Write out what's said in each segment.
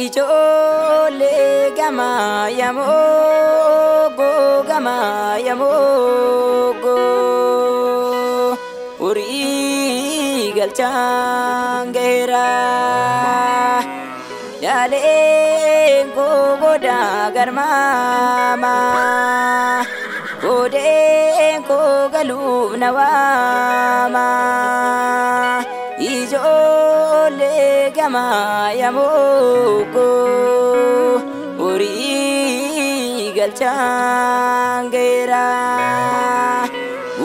Ijole gama yamogo uri galchangera yale goda garmama gode ko galu nawama ijole gama yamogo uri galchangera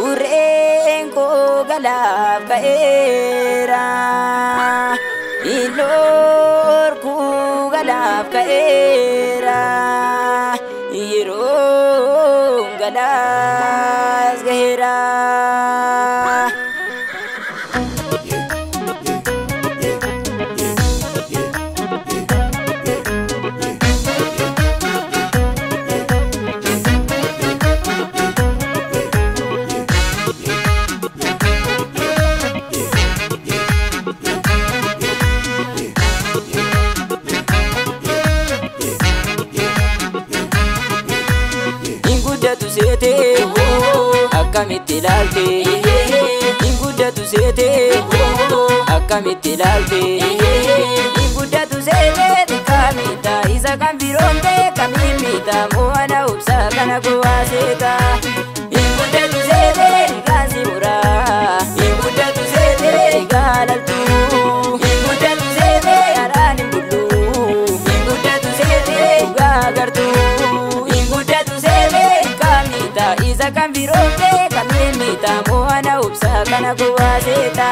urenko galaf kaera ilor ku galaf kaera yero galas gera Akamitti laalte ingudatu seete akamitti laalte ingudatu seete kamita isa kan biroomte kamimita moana ubsa kana kuwaaseta ingudatu seete gaasi mura ingudatu seete gaalaltu ingudatu seete araani bullu ingudatu seete gaagartu ingudatu seete kamita isa kan biroomte moana ubsa kana kuwaaseta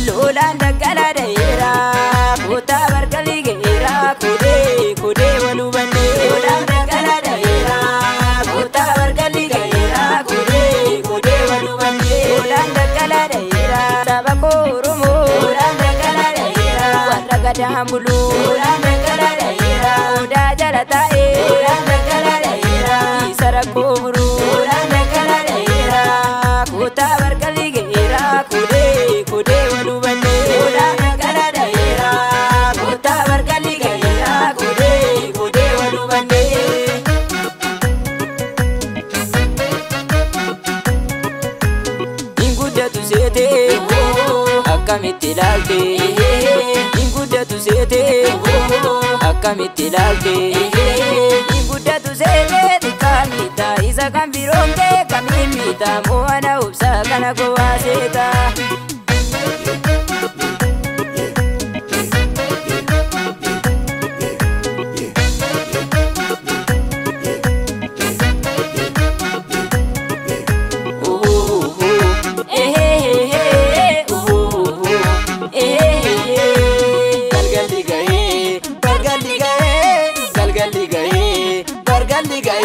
lolaan daggala dheera kuta bargali geera kude walubanne lolaan daggala dheera kuta bargali geera kude walubanne lolaan daggala dheera sabako oromo lolaan daggala dheera warra gadambulu lolaan daggala dheera oda jala tae lolaan daggala dheera isarako buru lolaan daggala dheera kuta bargali geera kude walubanne lolaan daggala dheera kuta bargali geera kude walubanne ingudatu seete akamitti laalte ingudatu seete akamitti laalte ingudatu seete kamita isa kan biroomte kamimita moana ubsa kana kuwaaseta Galgali gaye